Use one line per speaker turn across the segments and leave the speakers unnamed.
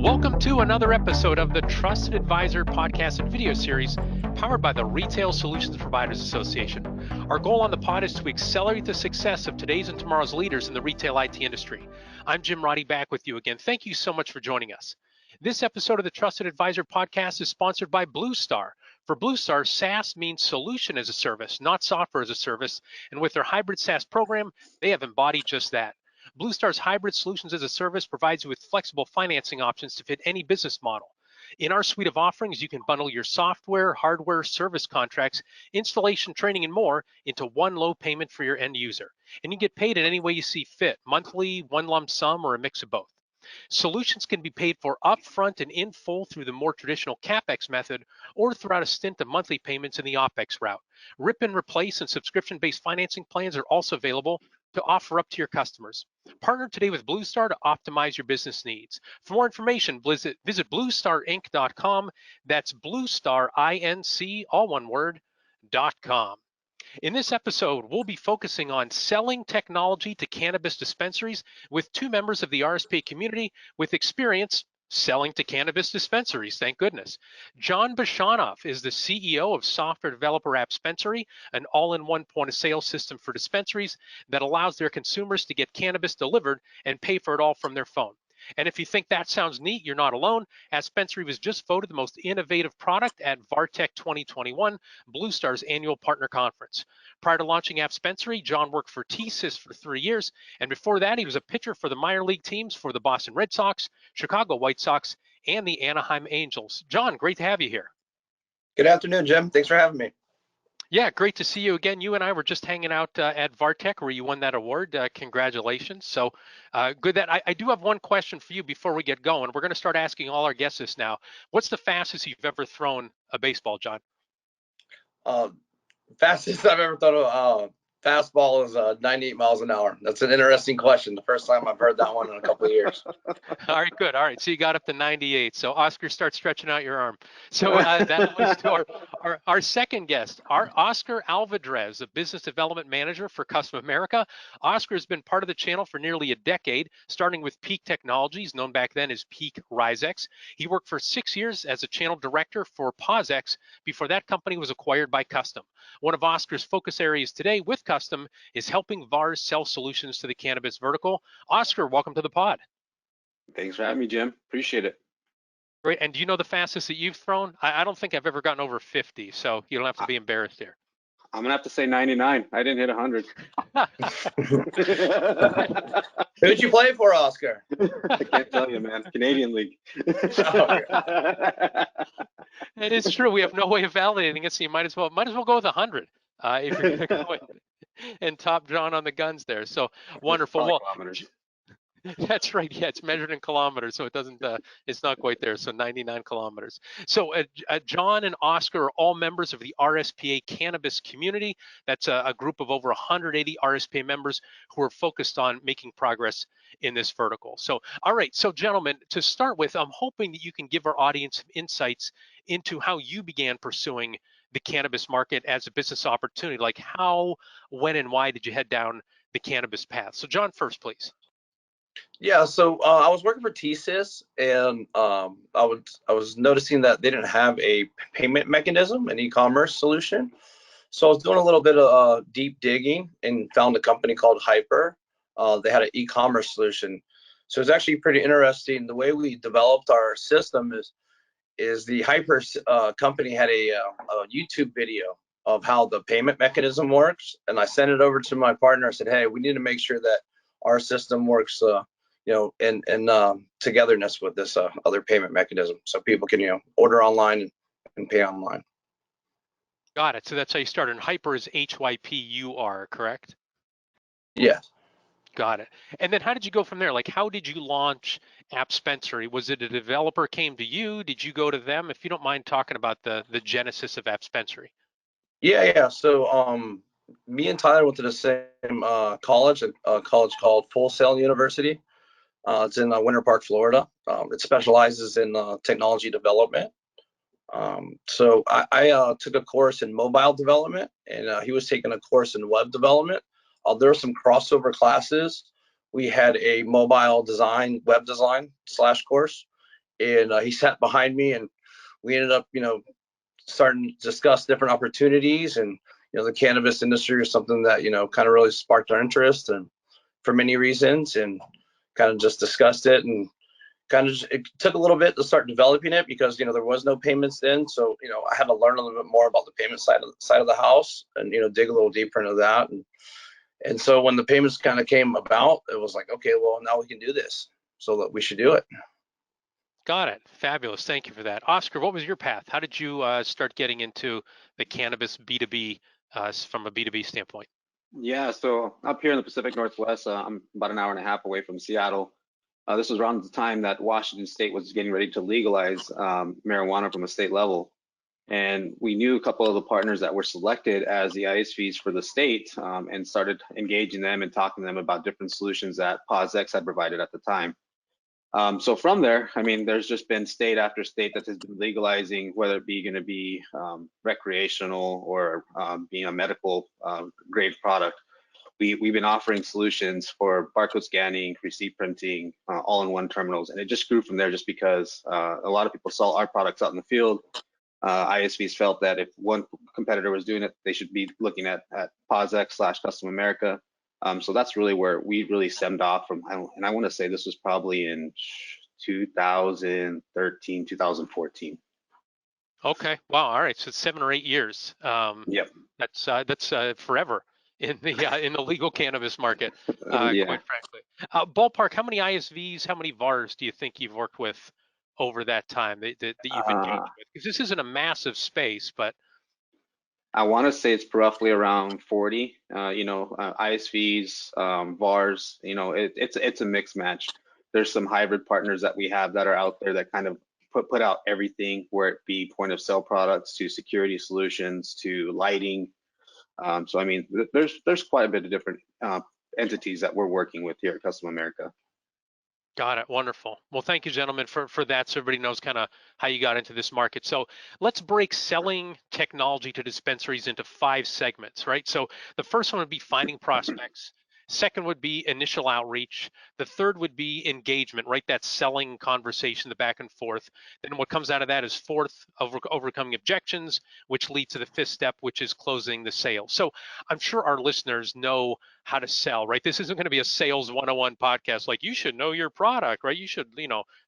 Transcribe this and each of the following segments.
Welcome to another episode of the Trusted Advisor podcast and video series powered by the Retail Solutions Providers Association. Our goal on the pod is to accelerate the success of today's and tomorrow's leaders in the retail IT industry. I'm Jim Roddy, back with you again. Thank you so much for joining us. This episode of the Trusted Advisor podcast is sponsored by Blue Star. For Blue Star, SaaS means solution as a service, not software as a service. And with their hybrid SaaS program, they have embodied just that. Blue Star's hybrid solutions as a service provides you with flexible financing options to fit any business model. In our suite of offerings, you can bundle your software, hardware, service contracts, installation, training, and more into one low payment for your end user. And you get paid in any way you see fit, monthly, one lump sum, or a mix of both. Solutions can be paid for upfront and in full through the more traditional CapEx method or throughout a stint of monthly payments in the OpEx route. Rip and replace and subscription-based financing plans are also available to offer up to your customers. Partner today with Blue Star to optimize your business needs. For more information, visit bluestarinc.com. That's bluestarinc, all one word, .com. In this episode, we'll be focusing on selling technology to cannabis dispensaries with two members of the RSPA community with experience selling to cannabis dispensaries, thank goodness. John Bachanov is the CEO of Software Developer Appspensary, an all-in-one point-of-sale system for dispensaries that allows their consumers to get cannabis delivered and pay for it all from their phone. And if you think that sounds neat, you're not alone. Appspensary was just voted the most innovative product at VARTech 2021, Blue Star's annual partner conference. Prior to launching Appspensary, John worked for TSYS for 3 years, and before that, he was a pitcher for the minor league teams for the Boston Red Sox, Chicago White Sox, and the Anaheim Angels. John, great to have you here.
Good afternoon, Jim. Thanks for having me.
Yeah, great to see you again. You and I were just hanging out at VARTech where you won that award. Congratulations. So good that I do have one question for you before we get going. We're going to start asking all our guests this now. What's the fastest you've ever thrown a baseball, John?
Fastest I've ever thrown a fastball is 98 miles an hour. That's an interesting question. The first time I've heard that one in a couple of years.
All right, good. All right, so you got up to 98. So Oscar, start stretching out your arm. So that was to our second guest, our Oscar Alvidrez, a business development manager for Custom America. Oscar has been part of the channel for nearly a decade, starting with Peak Technologies, known back then as Peak Risex. He worked for 6 years as a channel director for POSX before that company was acquired by Custom. One of Oscar's focus areas today with Custom is helping VARs sell solutions to the cannabis vertical. Oscar, welcome to the pod.
Thanks for having me, Jim. Appreciate it.
Great. And do you know the fastest that you've thrown? I don't think I've ever gotten over 50, so you don't have to be embarrassed here.
I'm going to have to say 99. I didn't hit 100.
Who'd you play for, Oscar?
I can't tell you, man. Canadian League.
It is true. We have no way of validating it, so you might as well go with 100 if you're going to go and top John on the guns there. So wonderful. Well, that's right. Yeah, it's measured in kilometers, so it doesn't. It's not quite there. So 99 kilometers. So John and Oscar are all members of the RSPA cannabis community. That's a group of over 180 RSPA members who are focused on making progress in this vertical. So, all right. So, gentlemen, to start with, I'm hoping that you can give our audience some insights into how you began pursuing the cannabis market as a business opportunity. Like how, when, and why did you head down the cannabis path? So, John, first, please.
Yeah, so I was working for TSYS, and I was noticing that they didn't have a payment mechanism, an e-commerce solution. So I was doing a little bit of deep digging and found a company called Hyper. They had an e-commerce solution. So it's actually pretty interesting. The way we developed our system is the Hyper company had a YouTube video of how the payment mechanism works, and I sent it over to my partner. I said, hey, we need to make sure that our system works, in togetherness with this other payment mechanism, so people can, order online and pay online.
Got it. So that's how you started. And Hyper is HYPUR, correct?
Yes.
Got it. And then how did you go from there? Like, how did you launch Appspensary? Was it a developer came to you? Did you go to them? If you don't mind talking about the genesis of Appspensary.
Yeah. So me and Tyler went to the same college, a college called Full Sail University. It's in Winter Park, Florida. It specializes in technology development. So I took a course in mobile development, and he was taking a course in web development. There were some crossover classes. We had a mobile design, web design / course, and he sat behind me, and we ended up, starting to discuss different opportunities. And the cannabis industry is something that kind of really sparked our interest, and for many reasons, and kind of just discussed it, and kind of it took a little bit to start developing it because there was no payments then. So I had to learn a little bit more about the payment side of the house, and dig a little deeper into that. And so when the payments kind of came about, it was like, okay, well, now we can do this, so that we should do it.
Got it. Fabulous. Thank you for that. Oscar, what was your path? How did you start getting into the cannabis B2B from a B2B standpoint?
Yeah, so up here in the Pacific Northwest, I'm about an hour and a half away from Seattle. This was around the time that Washington State was getting ready to legalize marijuana from a state level. And we knew a couple of the partners that were selected as the ISVs for the state, and started engaging them and talking to them about different solutions that POSX had provided at the time. So from there, I mean, there's just been state after state that has been legalizing, whether it be going to be recreational or being a medical grade product. We've been offering solutions for barcode scanning, receipt printing, all-in-one terminals, and it just grew from there just because a lot of people saw our products out in the field. ISVs felt that if one competitor was doing it, they should be looking at POSX/Custom America. So that's really where we really stemmed off from. And I want to say this was probably in 2013, 2014.
Okay. Wow. All right. So 7 or 8 years.
Yep.
That's forever in the legal cannabis market.
Yeah.
Quite frankly. Ballpark. How many ISVs? How many VARs do you think you've worked with over that time that you've engaged with? Because this isn't a massive space, but
I want to say it's roughly around 40. ISVs, VARs. It's a mixed match. There's some hybrid partners that we have that are out there that kind of put out everything, where it be point of sale products to security solutions to lighting. So I mean, there's quite a bit of different entities that we're working with here at Custom America.
got it. Wonderful. Well, thank you, gentlemen, for that, so everybody knows kind of how you got into this market. So let's break selling technology to dispensaries into 5 segments, right? So the first one would be finding prospects. Second would be initial outreach. The third would be engagement, right? That selling conversation, the back and forth. Then what comes out of that is fourth, overcoming objections, which leads to the 5th step, which is closing the sale. So I'm sure our listeners know how to sell, right? This isn't going to be a sales 101 podcast like you should know your product, right? You should,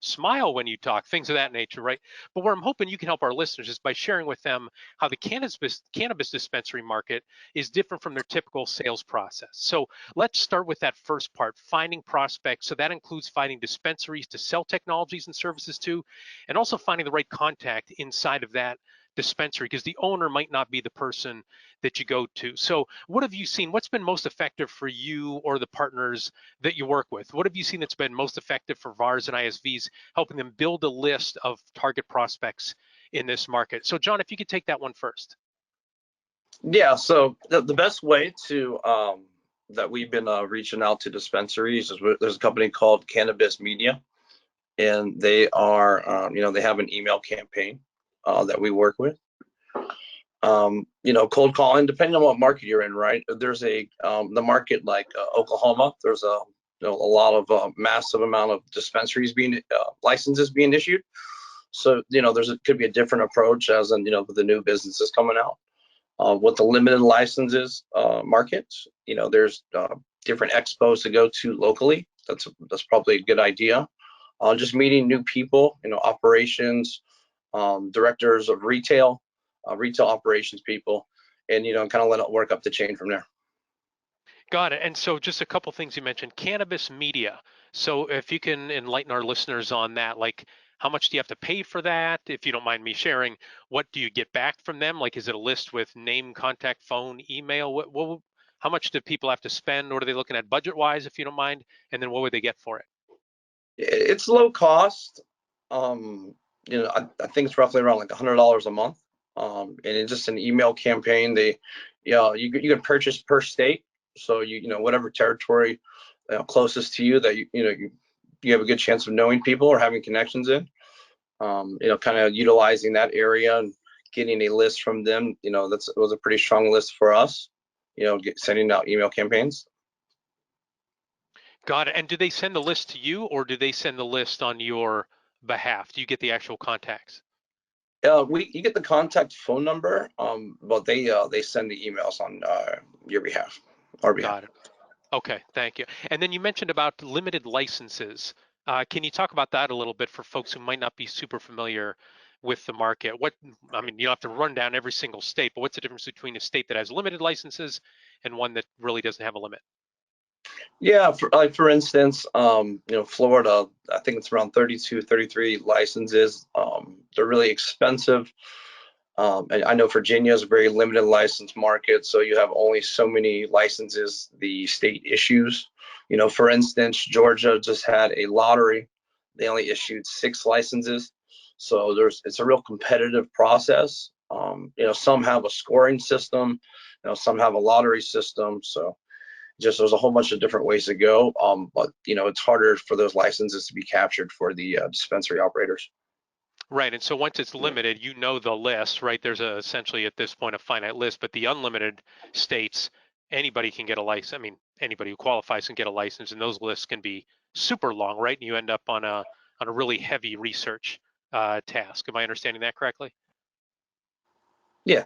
smile when you talk, things of that nature, right? But where I'm hoping you can help our listeners is by sharing with them how the cannabis dispensary market is different from their typical sales process. So let's start with that first part, finding prospects. So that includes finding dispensaries to sell technologies and services to, and also finding the right contact inside of that dispensary, because the owner might not be the person that you go to. So what have you seen? What's been most effective for you or the partners that you work with? What have you seen that's been most effective for VARs and ISVs, helping them build a list of target prospects in this market? So John, if you could take that one first.
Yeah, so the best way to that we've been reaching out to dispensaries is there's a company called Cannabis Media, and they are they have an email campaign that we work with. Cold calling, depending on what market you're in, right? There's the market like Oklahoma. There's a lot of massive amount of dispensaries being licenses being issued. So could be a different approach as in with the new businesses coming out. With the limited licenses markets, there's different expos to go to locally. That's probably a good idea. Just meeting new people, operations, directors of retail operations people, and kind of let it work up the chain from there.
Got it. And so just a couple things you mentioned, Cannabis Media. So if you can enlighten our listeners on that, like how much do you have to pay for that? If you don't mind me sharing, what do you get back from them? Like, is it a list with name, contact, phone, email? How much do people have to spend? What are they looking at budget-wise, if you don't mind? And then what would they get for it?
It's low cost. I think it's roughly around like $100 a month. And it's just an email campaign. You can purchase per state. So whatever territory closest to you that you have a good chance of knowing people or having connections in, kind of utilizing that area and getting a list from them. It was a pretty strong list for us. Sending out email campaigns.
Got it. And do they send the list to you, or do they send the list on your behalf? Do you get the actual contacts?
You get the contact phone number, but they send the emails on your behalf, our behalf.
Got it. Okay, thank you. And then you mentioned about limited licenses. Can you talk about that a little bit for folks who might not be super familiar with the market? I mean, you don't have to run down every single state, but what's the difference between a state that has limited licenses and one that really doesn't have a limit?
Yeah, for instance, Florida, I think it's around 32, 33 licenses. They're really expensive. And I know Virginia is a very limited license market, so you have only so many licenses the state issues. For instance, Georgia just had a lottery. They only issued 6 licenses. So it's a real competitive process. Some have a scoring system, some have a lottery system. So just there's a whole bunch of different ways to go. But it's harder for those licenses to be captured for the dispensary operators.
Right, and so once it's limited, you know the list, right? There's essentially at this point a finite list, but the unlimited states, anybody can get a license. I mean, anybody who qualifies can get a license, and those lists can be super long, right? And you end up on a really heavy research task. Am I understanding that correctly?
Yeah.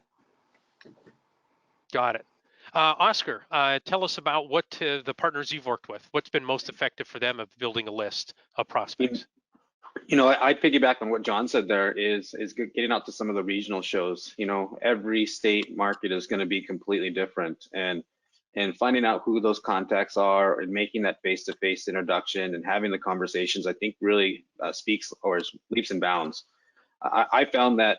Got it. Oscar, tell us about what the partners you've worked with. What's been most effective for them of building a list of prospects?
I piggyback on what John said there is getting out to some of the regional shows. Every state market is going to be completely different, and finding out who those contacts are and making that face-to-face introduction and having the conversations, I think really speaks or is leaps and bounds. I found that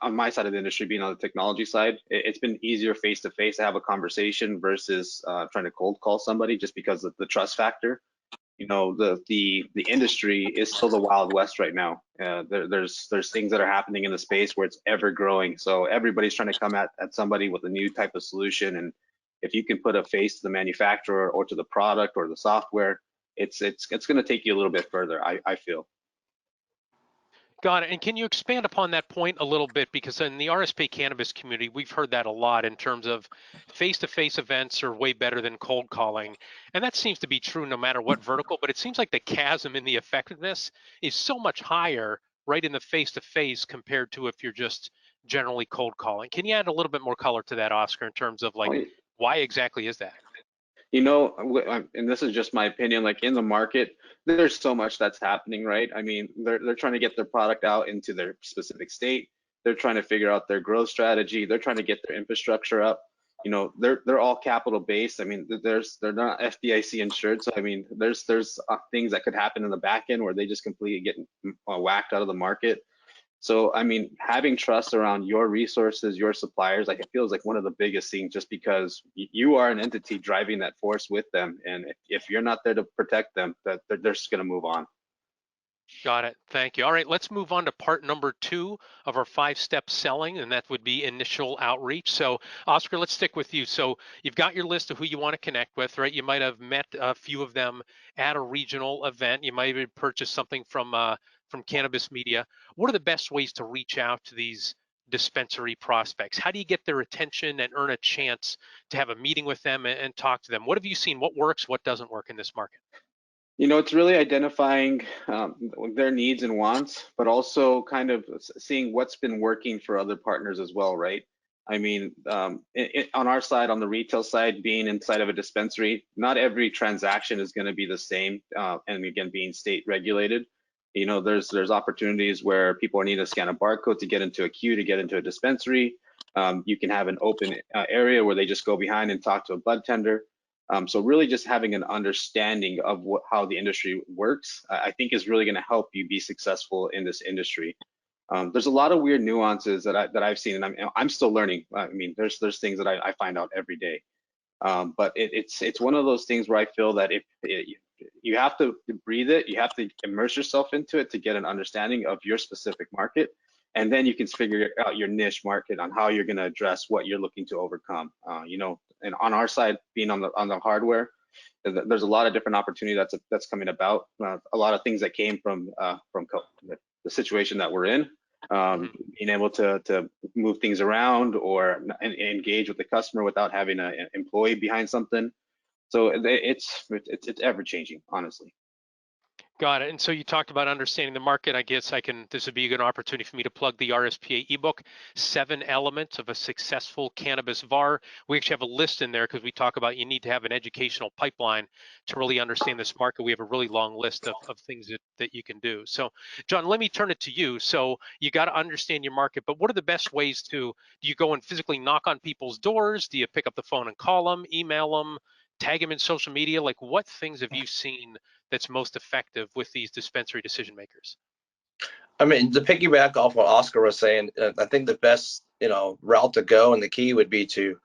on my side of the industry, being on the technology side, it's been easier face-to-face to have a conversation versus trying to cold call somebody, just because of the trust factor. The industry is still the Wild West right now. There's things that are happening in the space where it's ever growing. So everybody's trying to come at somebody with a new type of solution. And if you can put a face to the manufacturer or to the product or the software, it's going to take you a little bit further, I feel.
Got it. And can you expand upon that point a little bit? Because in the RSPA cannabis community, we've heard that a lot in terms of face-to-face events are way better than cold calling. And that seems to be true no matter what vertical, but it seems like the chasm in the effectiveness is so much higher right in the face-to-face compared to if you're just generally cold calling. Can you add a little bit more color to that, Oscar, in terms of why exactly is that?
And this is just my opinion, like in the market, there's so much that's happening, right? I mean, they're trying to get their product out into their specific state. They're trying to figure out their growth strategy. They're trying to get their infrastructure up. They're all capital based. I mean, they're not FDIC insured. So I mean, there's things that could happen in the back end where they just completely get whacked out of the market. So, I mean, having trust around your resources, your suppliers, like it feels like one of the biggest things, just because you are an entity driving that force with them. And if you're not there to protect them, that they're just going to move on.
Got it. Thank you. All right, let's move on to part number 2 of our 5-step selling, and that would be initial outreach. So, Oscar, let's stick with you. So, you've got your list of who you want to connect with, right? You might have met a few of them at a regional event. You might have purchased something from Cannabis Media. What are the best ways to reach out to these dispensary prospects? How do you get their attention and earn a chance to have a meeting with them and talk to them? What have you seen? What works? What doesn't work in this market?
It's really identifying their needs and wants, but also kind of seeing what's been working for other partners as well, right? I mean, on our side, on the retail side, being inside of a dispensary, not every transaction is going to be the same. And again, being state regulated, there's opportunities where people need to scan a barcode to get into a queue to get into a dispensary. You can have an open area where they just go behind and talk to a bud tender. So really just having an understanding of how the industry works, I think is really going to help you be successful in this industry. There's a lot of weird nuances that I've seen, and I'm still learning. I mean, there's things that I find out every day. But it's one of those things where I feel that you have to breathe it, you have to immerse yourself into it to get an understanding of your specific market, and then you can figure out your niche market on how you're going to address what you're looking to overcome. And on our side, being on the hardware, there's a lot of different opportunity that's coming about. A lot of things that came from the situation that we're in, being able to move things around or engage with the customer without having an employee behind something. So it's ever changing, honestly.
Got it. And so you talked about understanding the market. I guess this would be a good opportunity for me to plug the RSPA ebook, 7 Elements of a Successful Cannabis VAR. We actually have a list in there because we talk about you need to have an educational pipeline to really understand this market. We have a really long list of things that you can do. So John, let me turn it to you. So you got to understand your market, but what are the best ways do you go and physically knock on people's doors? Do you pick up the phone and call them, email them, tag them in social media? Like what things have you seen that's most effective with these dispensary decision makers?
I mean, to piggyback off what Oscar was saying, I think the best, route to go and the key would be to,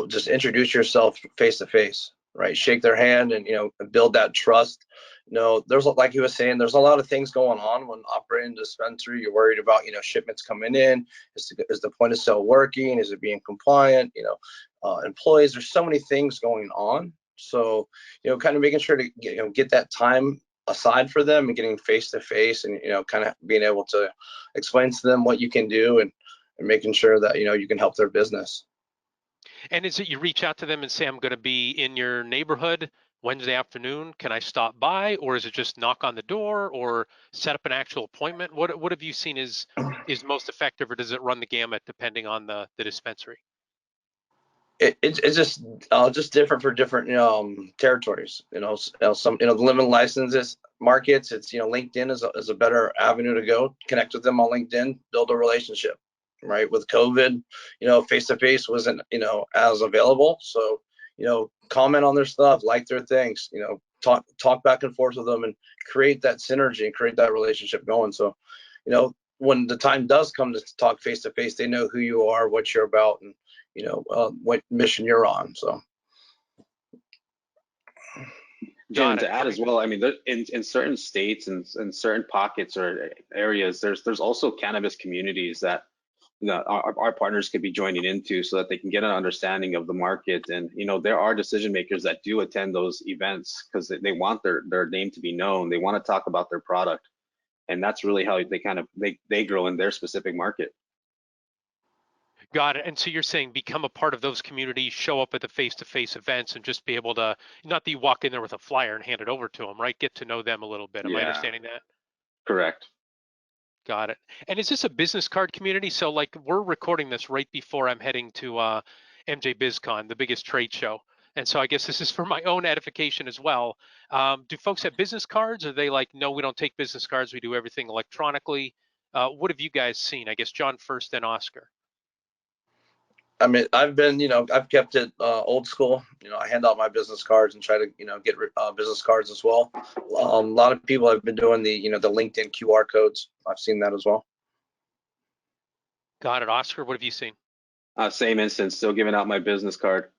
just introduce yourself face to face, right? Shake their hand and, build that trust. There's, like he was saying, there's a lot of things going on when operating a dispensary. You're worried about, shipments coming in. Is the point of sale working? Is it being compliant? Employees, there's so many things going on. So, kind of making sure to get that time aside for them and getting face to face and, kind of being able to explain to them what you can do and making sure that, you can help their business.
And is it you reach out to them and say, I'm going to be in your neighborhood Wednesday afternoon, can I stop by? Or is it just knock on the door or set up an actual appointment? What have you seen is most effective, or does it run the gamut depending on the dispensary?
It's just different for different territories. Some the limited licenses markets. It's LinkedIn is a better avenue to go. Connect with them on LinkedIn, build a relationship. Right, with COVID, face to face wasn't as available. So comment on their stuff, like their things. Talk back and forth with them and create that synergy and create that relationship going. So when the time does come to talk face to face, they know who you are, what you're about, and what mission you're on. So
John, to add as well, I mean, in certain states and in certain pockets or areas, there's also cannabis communities that our partners could be joining into, so that they can get an understanding of the market. And there are decision makers that do attend those events because they want their name to be known. They want to talk about their product, and that's really how they grow in their specific market.
Got it. And so you're saying become a part of those communities, show up at the face-to-face events, and just be able to, not that you walk in there with a flyer and hand it over to them, right? Get to know them a little bit. Am I understanding that?
Correct.
Got it. And is this a business card community? So like we're recording this right before I'm heading to MJ BizCon, the biggest trade show. And so I guess this is for my own edification as well. Do folks have business cards? Or are they like, no, we don't take business cards. We do everything electronically. What have you guys seen? I guess John first, then Oscar.
I mean, I've kept it old school. I hand out my business cards and try to, get business cards as well. A lot of people have been doing the LinkedIn QR codes. I've seen that as well.
Got it. Oscar, what have you seen?
Same instance, still giving out my business card.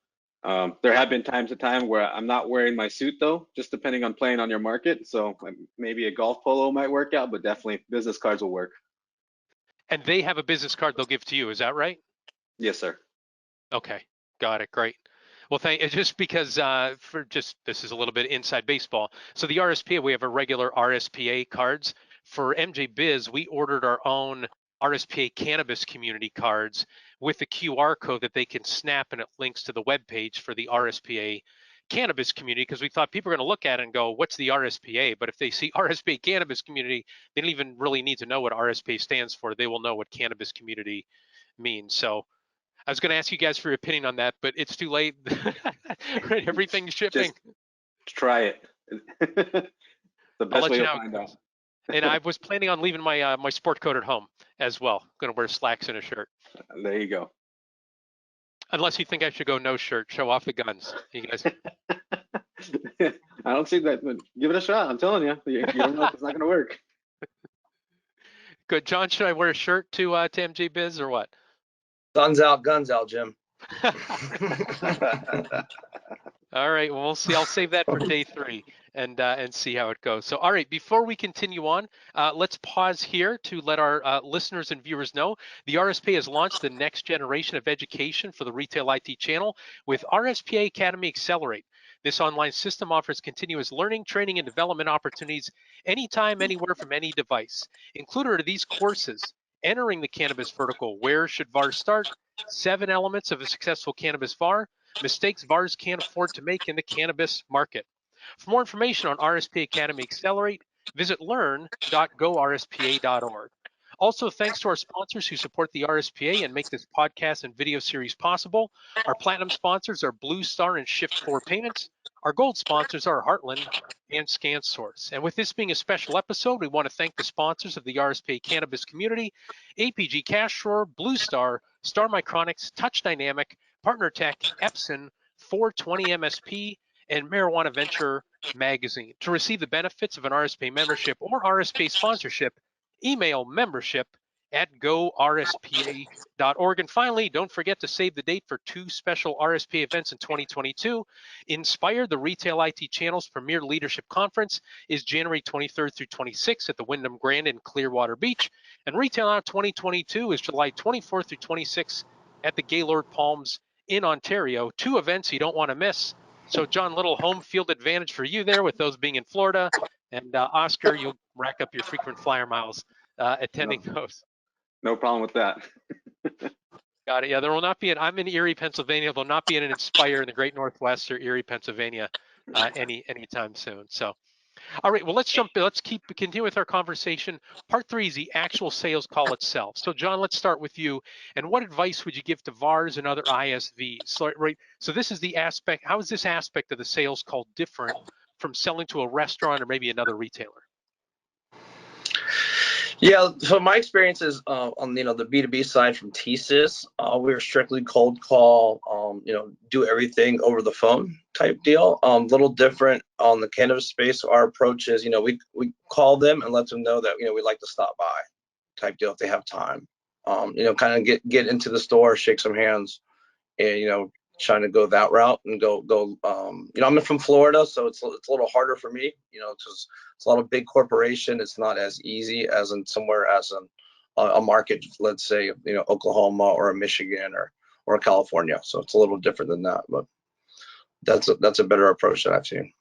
There have been times where I'm not wearing my suit though, just depending on playing on your market. So maybe a golf polo might work out, but definitely business cards will work.
And they have a business card they'll give to you. Is that right?
Yes, sir.
Okay, got it. Great. Well, just because this is a little bit inside baseball. So the RSPA, we have a regular RSPA cards. For MJ Biz, we ordered our own RSPA cannabis community cards with a QR code that they can snap, and it links to the webpage for the RSPA cannabis community, because we thought people are going to look at it and go, what's the RSPA? But if they see RSPA cannabis community, they don't even really need to know what RSPA stands for. They will know what cannabis community means. So I was going to ask you guys for your opinion on that, but it's too late. Right, everything's shipping.
Just try it. The best way to find out.
And I was planning on leaving my my sport coat at home as well. I'm going to wear slacks and a shirt.
There you go.
Unless you think I should go no shirt, show off the guns. You guys.
I don't see that, but give it a shot. I'm telling you, you don't know if it's not going to work.
Good, John. Should I wear a shirt to MJ Biz or what?
Guns out, Jim.
All right, well, we'll see. I'll save that for day 3 and see how it goes. So, all right, before we continue on, let's pause here to let our listeners and viewers know the RSPA has launched the next generation of education for the retail IT channel with RSPA Academy EXCELerate. This online system offers continuous learning, training, and development opportunities anytime, anywhere from any device. Included are these courses: entering the cannabis vertical, where should VARs start? 7 elements of a successful cannabis VAR, mistakes VARs can't afford to make in the cannabis market. For more information on RSPA Academy EXCELerate, Visit learn.gorspa.org. Also, thanks to our sponsors who support the RSPA and make this podcast and video series possible. Our platinum sponsors are Blue Star and Shift4 Payments. Our gold sponsors are Heartland and ScanSource. And with this being a special episode, we want to thank the sponsors of the RSPA cannabis community: APG Cash Drawer, Blue Star, Star Micronics, Touch Dynamic, Partner Tech, Epson, 420 MSP, and Marijuana Venture Magazine. To receive the benefits of an RSPA membership or RSPA sponsorship, email membership@gorspa.org. And finally, don't forget to save the date for 2 special RSPA events in 2022. Inspire, the Retail IT Channel's premier leadership conference, is January 23rd through 26th at the Wyndham Grand in Clearwater Beach. And Retail Out 2022 is July 24th through 26th at the Gaylord Palms in Ontario. 2 events you don't want to miss. So, John, little home field advantage for you there with those being in Florida. And Oscar, you'll rack up your frequent flyer miles attending those.
No problem with that.
Got it. Yeah, there will not be I'm in Erie, Pennsylvania. There will not be an Inspire in the Great Northwest or Erie, Pennsylvania anytime soon. So, all right, well, let's continue with our conversation. Part 3 is the actual sales call itself. So, John, let's start with you. And what advice would you give to VARs and other ISVs? So this is the aspect. How is this aspect of the sales call different from selling to a restaurant or maybe another retailer?
Yeah, so my experience is on the B2B side from TSYS, we were strictly cold call, do everything over the phone type deal. Little different on the cannabis space. Our approach is, we call them and let them know that we'd like to stop by type deal if they have time. Kind of get into the store, shake some hands, and trying to go that route and go. I'm from Florida, so it's a little harder for me. Because it's a lot of big corporation. It's not as easy as in somewhere as a market, let's say, Oklahoma or a Michigan or a California. So it's a little different than that, but that's a better approach that I've seen.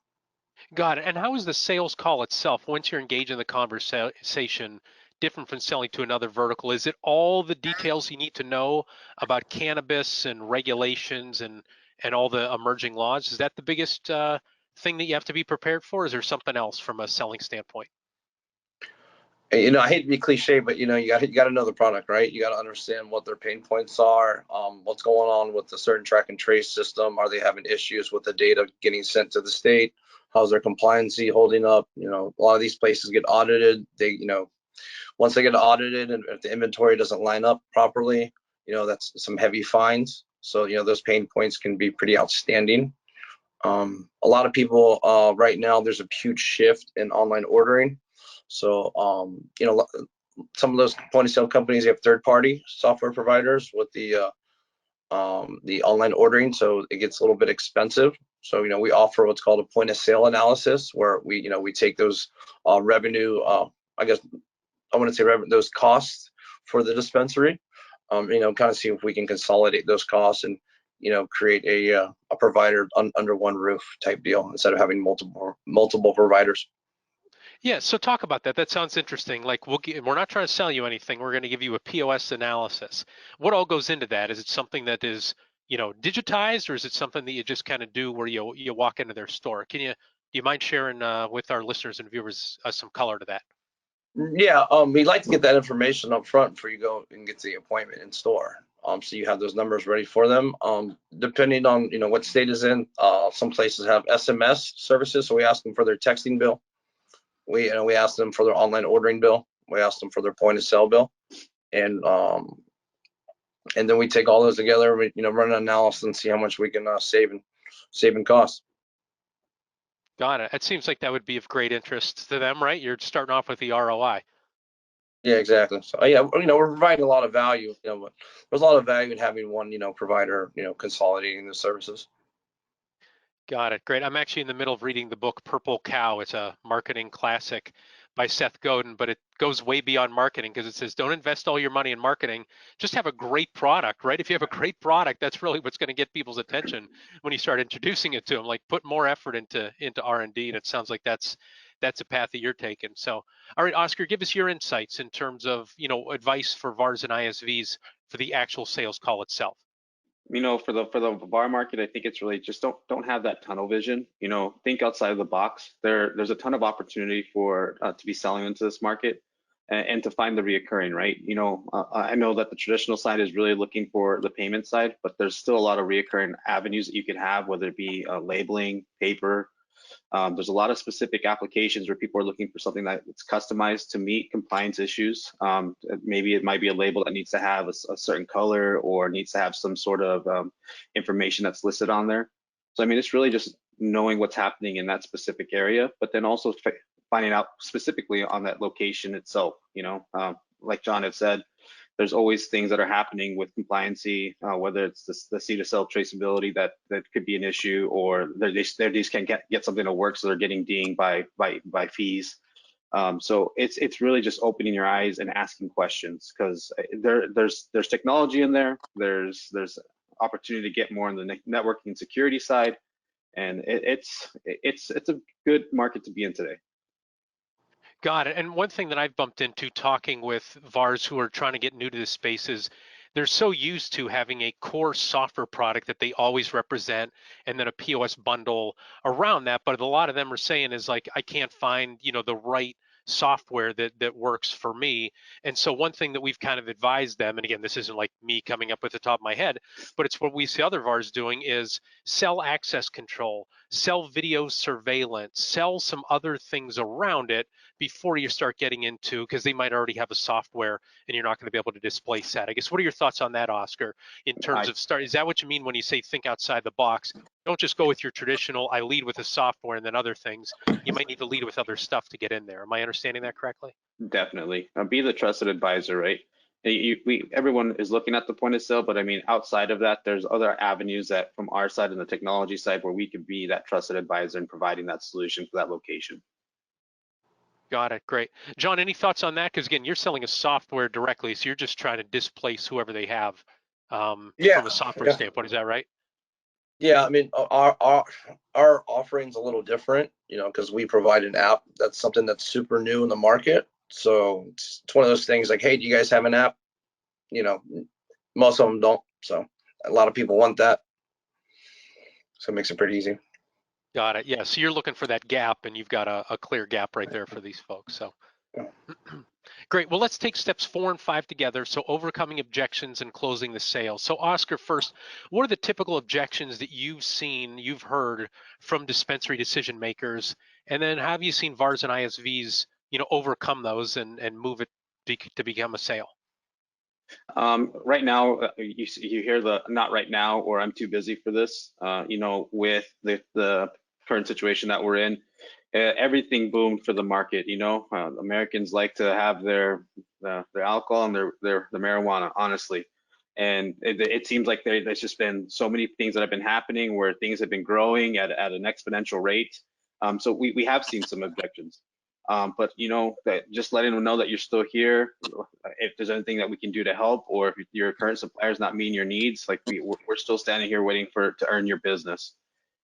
Got it. And how is the sales call itself, once you're engaged in the conversation, different from selling to another vertical? Is it all the details you need to know about cannabis and regulations and all the emerging laws? Is that the biggest thing that you have to be prepared for? Is there something else from a selling standpoint?
I hate to be cliche, but you got to know the product, right? You got to understand what their pain points are, what's going on with the certain track and trace system. Are they having issues with the data getting sent to the state? How's their compliancy holding up? A lot of these places get audited. They, once they get audited, and if the inventory doesn't line up properly, that's some heavy fines. So, those pain points can be pretty outstanding. A lot of people right now, there's a huge shift in online ordering. So, some of those point of sale companies have third-party software providers with the online ordering, so it gets a little bit expensive. So, we offer what's called a point of sale analysis, where we take those revenue, I guess I want to say those costs for the dispensary, kind of see if we can consolidate those costs and create a provider under one roof type deal instead of having multiple providers.
Yeah, so talk about that. That sounds interesting. Like we're not trying to sell you anything. We're going to give you a POS analysis. What all goes into that? Is it something that is, digitized, or is it something that you just kind of do where you walk into their store? Do you mind sharing with our listeners and viewers some color to that?
Yeah, we'd like to get that information up front before you go and get to the appointment in store. So you have those numbers ready for them. Depending on what state is in, some places have SMS services, so we ask them for their texting bill. We ask them for their online ordering bill. We ask them for their point of sale bill, and then we take all those together. We run an analysis and see how much we can save in costs.
Got it. It seems like that would be of great interest to them, right? You're starting off with the ROI.
Yeah, exactly. So yeah, we're providing a lot of value. But there's a lot of value in having one provider consolidating the services.
Got it. Great. I'm actually in the middle of reading the book Purple Cow. It's a marketing classic by Seth Godin, but it goes way beyond marketing because it says don't invest all your money in marketing. Just have a great product, right? If you have a great product, that's really what's going to get people's attention when you start introducing it to them. Like put more effort into R&D, and it sounds like that's a path that you're taking. So, all right, Oscar, give us your insights in terms of advice for VARs and ISVs for the actual sales call itself.
For the VAR market, I think it's really just don't have that tunnel vision. Think outside of the box. There's a ton of opportunity for to be selling into this market and to find the reoccurring, right? I know that the traditional side is really looking for the payment side, but there's still a lot of reoccurring avenues that you could have, whether it be labeling, paper. There's a lot of specific applications where people are looking for something that's customized to meet compliance issues. Maybe it might be a label that needs to have a certain color or needs to have some sort of information that's listed on there. So, it's really just knowing what's happening in that specific area, but then also finding out specifically on that location itself. Like John had said, there's always things that are happening with compliancy, whether it's the seed to sell traceability that could be an issue, or they just can't get something to work, so they're getting dinged by fees. So it's really just opening your eyes and asking questions, because there's technology in there. There's opportunity to get more on the networking and security side, and it's a good market to be in today.
Got it. And one thing that I've bumped into talking with VARs who are trying to get new to this space is they're so used to having a core software product that they always represent, and then a POS bundle around that. But a lot of them are saying is like, I can't find, the right software that works for me. And so one thing that we've kind of advised them, and again, this isn't like me coming up with the top of my head, but it's what we see other VARs doing, is sell access control, sell video surveillance, sell some other things around it before you start getting into, because they might already have a software and you're not going to be able to displace that. I guess, what are your thoughts on that, Oscar, in terms of is that what you mean when you say think outside the box? Don't just go with your traditional, I lead with a software and then other things. You might need to lead with other stuff to get in there. Am I understanding that correctly?
Definitely. Be the trusted advisor, right? Everyone is looking at the point of sale, but outside of that, there's other avenues that from our side and the technology side where we could be that trusted advisor in providing that solution for that location.
Got it. Great. John, any thoughts on that? Because again, you're selling a software directly, so you're just trying to displace whoever they have from a software standpoint. Is that right?
Yeah, our offering's a little different, because we provide an app that's something that's super new in the market. So it's one of those things like, hey, do you guys have an app? Most of them don't. So a lot of people want that. So it makes it pretty easy.
Got it. Yeah. So you're looking for that gap, and you've got a clear gap right there for these folks. So great. Well, let's take steps 4 and 5 together. So overcoming objections and closing the sale. So Oscar, first, what are the typical objections that you've heard from dispensary decision makers? And then have you seen VARs and ISVs, overcome those and move it to become a sale?
Right now, you hear the not right now, or I'm too busy for this. With the current situation that we're in, everything boomed for the market. Americans like to have their alcohol and their marijuana, honestly. And it seems like there's just been so many things that have been happening where things have been growing at an exponential rate. So we have seen some objections. But that just letting them know that you're still here. If there's anything that we can do to help, or if your current supplier is not meeting your needs, like we're still standing here waiting to earn your business.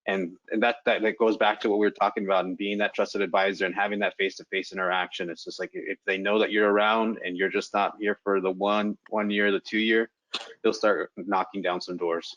And that goes back to what we were talking about, and being that trusted advisor and having that face-to-face interaction. It's just like, if they know that you're around and you're just not here for the 1 year, the 2 year, they'll start knocking down some doors.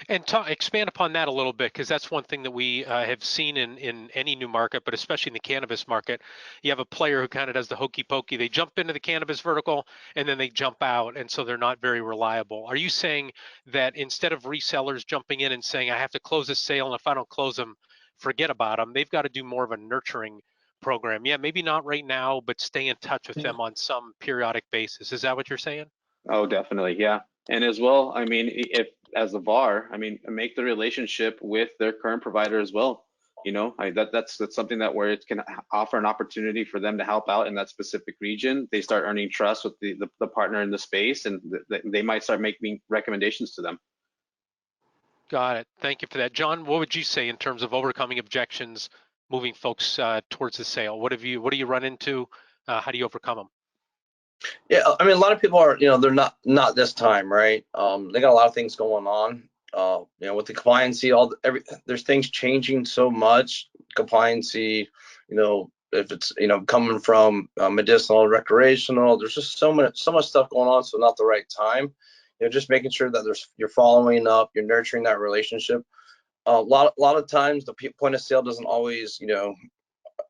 And expand upon that a little bit, because that's one thing that we have seen in any new market, but especially in the cannabis market. You have a player who kind of does the hokey pokey. They jump into the cannabis vertical and then they jump out, and so they're not very reliable. Are you saying that instead of resellers jumping in and saying, I have to close this sale, and if I don't close them, forget about them, they've got to do more of a nurturing program? Yeah, maybe not right now, but stay in touch with them on some periodic basis. Is that what you're saying?
Oh, definitely. Yeah. And as well, if as a VAR, make the relationship with their current provider as well. That's something that where it can offer an opportunity for them to help out in that specific region. They start earning trust with the partner in the space, and they might start making recommendations to them.
Got it. Thank you for that. John, what would you say in terms of overcoming objections, moving folks towards the sale? What do you run into? How do you overcome them?
Yeah, a lot of people are, they're not this time, right? They got a lot of things going on. With the compliancy, there's things changing so much. Compliancy, if it's coming from medicinal, recreational, there's just so much stuff going on. So not the right time. just making sure that you're following up, you're nurturing that relationship. A lot of times the point of sale doesn't always,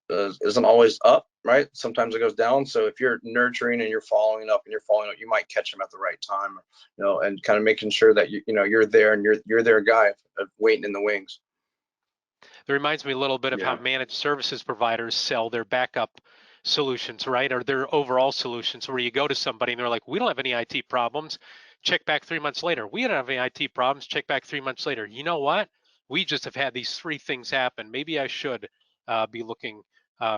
isn't always up, right? Sometimes it goes down. So if you're nurturing and you're following up, you might catch them at the right time, and kind of making sure that you're there and you're their guy waiting in the wings.
That reminds me a little bit of how managed services providers sell their backup solutions, right? Or their overall solutions, where you go to somebody and they're like, we don't have any IT problems. Check back 3 months later. We don't have any IT problems. Check back 3 months later. You know what? We just have had these 3 things happen. Maybe I should be looking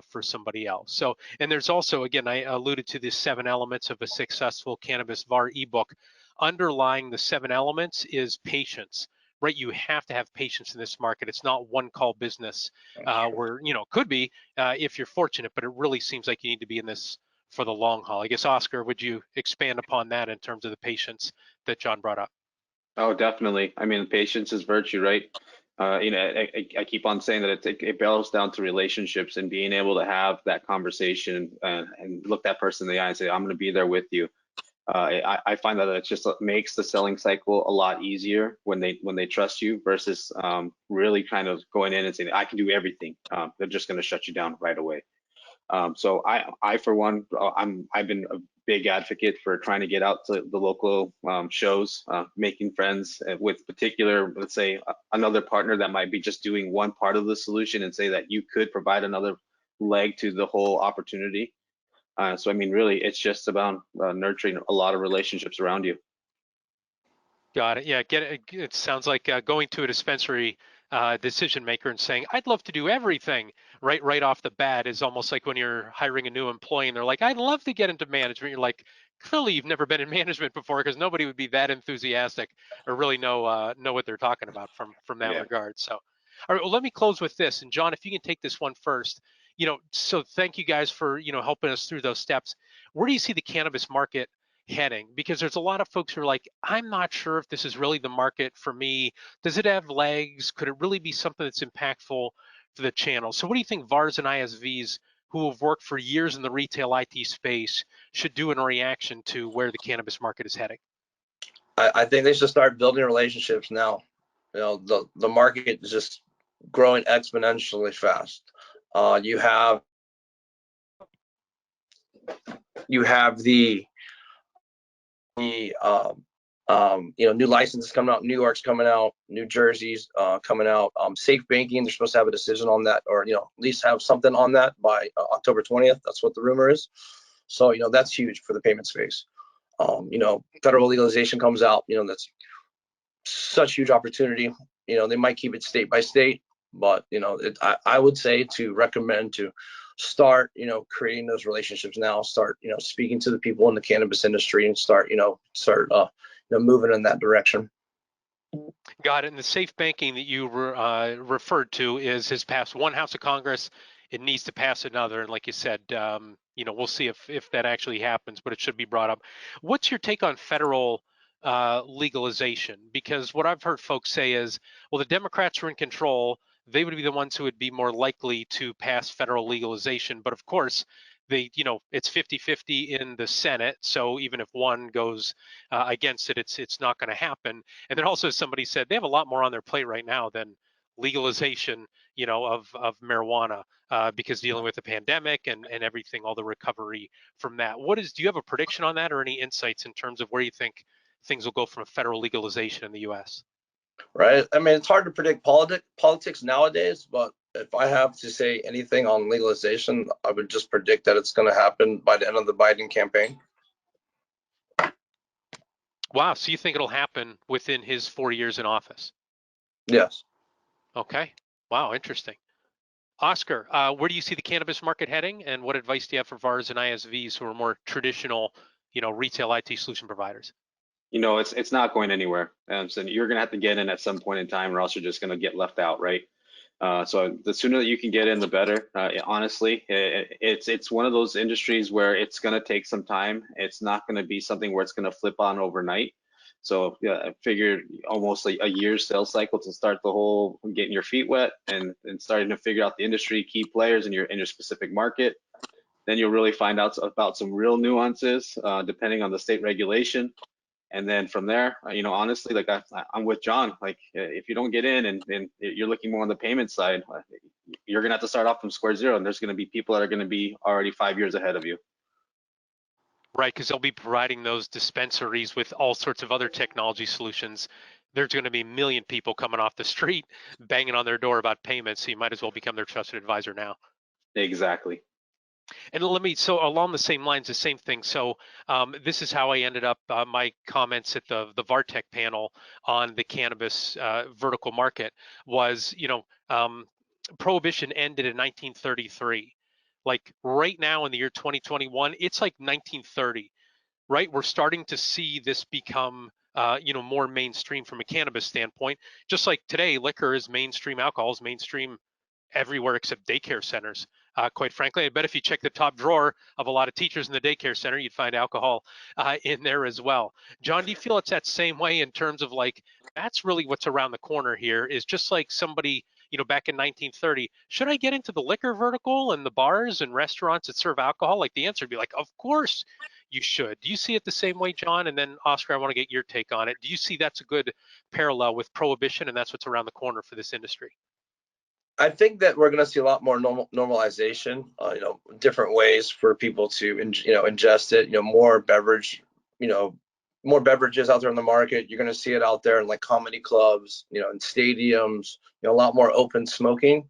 for somebody else. So, and there's also, again, I alluded to the 7 elements of a successful cannabis VAR ebook. Underlying the 7 elements is patience. Right, you have to have patience in this market. It's not one call business where, could be if you're fortunate, but it really seems like you need to be in this for the long haul. I guess, Oscar, would you expand upon that in terms of the patience that John brought up?
Oh, definitely. I mean, patience is virtue, right? I keep on saying that it boils down to relationships and being able to have that conversation and look that person in the eye and say, I'm going to be there with you. I find that it just makes the selling cycle a lot easier when they trust you versus really kind of going in and saying, I can do everything. They're just going to shut you down right away. So I for one, I've been a big advocate for trying to get out to the local shows, making friends with particular, let's say, another partner that might be just doing one part of the solution, and say that you could provide another leg to the whole opportunity. So I mean, really, it's just about nurturing a lot of relationships around you.
Got it. Yeah, it sounds like going to a dispensary decision maker and saying, I'd love to do everything right off the bat is almost like when you're hiring a new employee and they're like, I'd love to get into management. You're like, clearly you've never been in management before, because nobody would be that enthusiastic or really know what they're talking about from that regard. So, all right, well, let me close with this. And John, if you can take this one first, so thank you guys for, helping us through those steps. Where do you see the cannabis market heading? Because there's a lot of folks who are like, I'm not sure if this is really the market for me. Does it have legs? Could it really be something that's impactful for the channel? So what do you think VARs and ISVs who have worked for years in the retail IT space should do in reaction to where the cannabis market is heading?
I think they should start building relationships now. The market is just growing exponentially fast. You have the new licenses coming out. New York's coming out. New Jersey's coming out. Safe banking, they're supposed to have a decision on that, or at least have something on that by October 20th. That's what the rumor is. So that's huge for the payment space. Federal legalization comes out. That's such huge opportunity. They might keep it state by state, but I would say to recommend to start creating those relationships now. Start speaking to the people in the cannabis industry and start moving in that direction.
Got it. And the safe banking that you referred to has passed one House of Congress. It needs to pass another, and like you said, we'll see if that actually happens, but it should be brought up. What's your take on federal legalization? Because what I've heard folks say is, well, the Democrats are in control. They would be the ones who would be more likely to pass federal legalization. But of course, it's 50-50 in the Senate. So even if one goes against it, it's not going to happen. And then also somebody said they have a lot more on their plate right now than legalization, of marijuana, because dealing with the pandemic and everything, all the recovery from that. Do you have a prediction on that, or any insights in terms of where you think things will go from a federal legalization in the U.S.?
Right. I mean, it's hard to predict politics nowadays, but if I have to say anything on legalization, I would just predict that it's going to happen by the end of the Biden campaign.
Wow. So you think it'll happen within his 4 years in office?
Yes.
Okay. Wow. Interesting. Oscar, where do you see the cannabis market heading, and what advice do you have for VARs and ISVs who are more traditional, retail IT solution providers?
It's not going anywhere. So you're going to have to get in at some point in time, or else you're just going to get left out, right? So the sooner that you can get in, the better. Honestly, it's one of those industries where it's going to take some time. It's not going to be something where it's going to flip on overnight. So I figured almost a year's sales cycle to start the whole getting your feet wet and starting to figure out the industry, key players in your specific market. Then you'll really find out about some real nuances depending on the state regulation. And then from there, honestly, like I'm with John. Like if you don't get in and you're looking more on the payment side, you're gonna have to start off from square zero, and there's gonna be people that are gonna be already 5 years ahead of you.
Right, because they'll be providing those dispensaries with all sorts of other technology solutions. There's going to be a million people coming off the street banging on their door about payments, so you might as well become their trusted advisor now.
Exactly.
And so along the same lines, the same thing. So this is how I ended up my comments at the VARTech panel on the cannabis vertical market was, prohibition ended in 1933. Like right now in the year 2021, it's like 1930, right? We're starting to see this become more mainstream from a cannabis standpoint. Just like today, liquor is mainstream, alcohol is mainstream everywhere except daycare centers. Quite frankly, I bet if you check the top drawer of a lot of teachers in the daycare center, you'd find alcohol in there as well. John, do you feel it's that same way in terms of like, that's really what's around the corner here is just like somebody, back in 1930, should I get into the liquor vertical and the bars and restaurants that serve alcohol? Like the answer would be like, of course you should. Do you see it the same way, John? And then Oscar, I want to get your take on it. Do you see that's a good parallel with prohibition and that's what's around the corner for this industry?
I think that we're going to see a lot more normalization, different ways for people to, ingest it, more beverages out there in the market. You're going to see it out there in like comedy clubs, in stadiums, a lot more open smoking.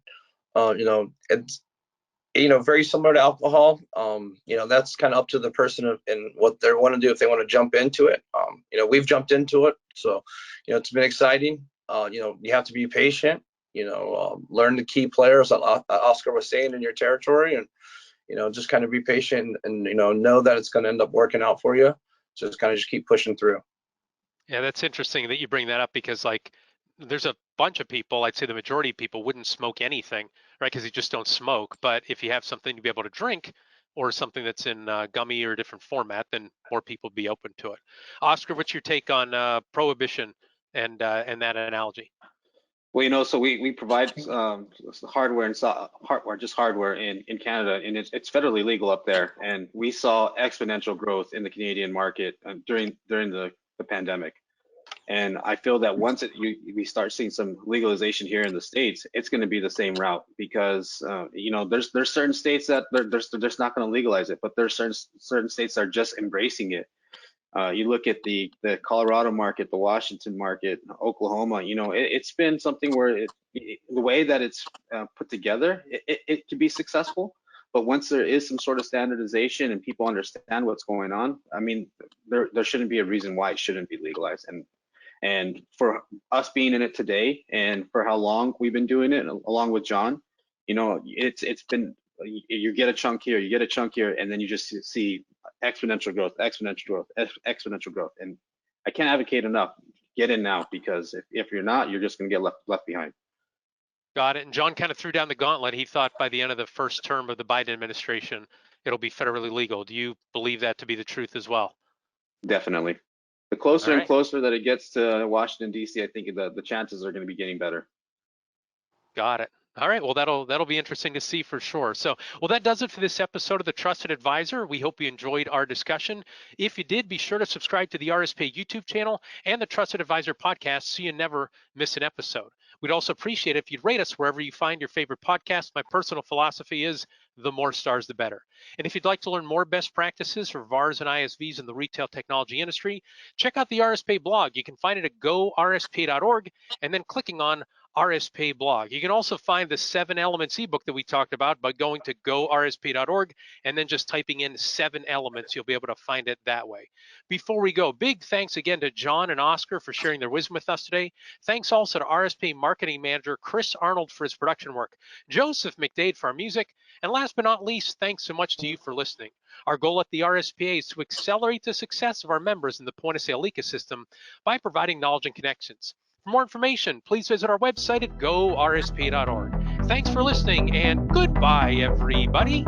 It's, very similar to alcohol. That's kind of up to the person and what they want to do if they want to jump into it. We've jumped into it. So, it's been exciting. You have to be patient. Learn the key players that Oscar was saying in your territory, and just kind of be patient and know that it's going to end up working out for you. So just kind of keep pushing through.
Yeah, that's interesting that you bring that up because like there's a bunch of people, I'd say the majority of people wouldn't smoke anything, right? Because you just don't smoke. But if you have something to be able to drink or something that's in gummy or a different format, then more people be open to it. Oscar, what's your take on prohibition and that analogy?
Well, so we provide hardware and hardware in Canada, and it's federally legal up there. And we saw exponential growth in the Canadian market during the pandemic. And I feel that once we start seeing some legalization here in the States, it's going to be the same route because there's certain states that they're just not going to legalize it, but there's certain states that are just embracing it. You look at the Colorado market, the Washington market, Oklahoma, it's been something where the way that it's put together, it can be successful. But once there is some sort of standardization and people understand what's going on, I mean, there shouldn't be a reason why it shouldn't be legalized. And for us being in it today and for how long we've been doing it, along with John, it's been, you get a chunk here, and then you just see exponential growth. And I can't advocate enough. Get in now, because if you're not, you're just going to get left behind.
Got it. And John kind of threw down the gauntlet. He thought by the end of the first term of the Biden administration, it'll be federally legal. Do you believe that to be the truth as well?
Definitely. The closer and closer that it gets to Washington, D.C., I think the chances are going to be getting better.
Got it. All right, well, that'll be interesting to see for sure. So, well, that does it for this episode of The Trusted Advisor. We hope you enjoyed our discussion. If you did, be sure to subscribe to the RSPA YouTube channel and the Trusted Advisor podcast so you never miss an episode. We'd also appreciate it if you'd rate us wherever you find your favorite podcast. My personal philosophy is the more stars, the better. And if you'd like to learn more best practices for VARs and ISVs in the retail technology industry, check out the RSPA blog. You can find it at gorspa.org and then clicking on RSPA blog. You can also find the 7 Elements ebook that we talked about by going to gorspa.org and then just typing in 7 Elements. You'll be able to find it that way. Before we go, big thanks again to John and Oscar for sharing their wisdom with us today. Thanks also to RSPA Marketing Manager Chris Arnold for his production work, Joseph McDade for our music, and last but not least, thanks so much to you for listening. Our goal at the RSPA is to accelerate the success of our members in the point-of-sale ecosystem by providing knowledge and connections. For more information, please visit our website at gorspa.org. Thanks for listening, and goodbye, everybody.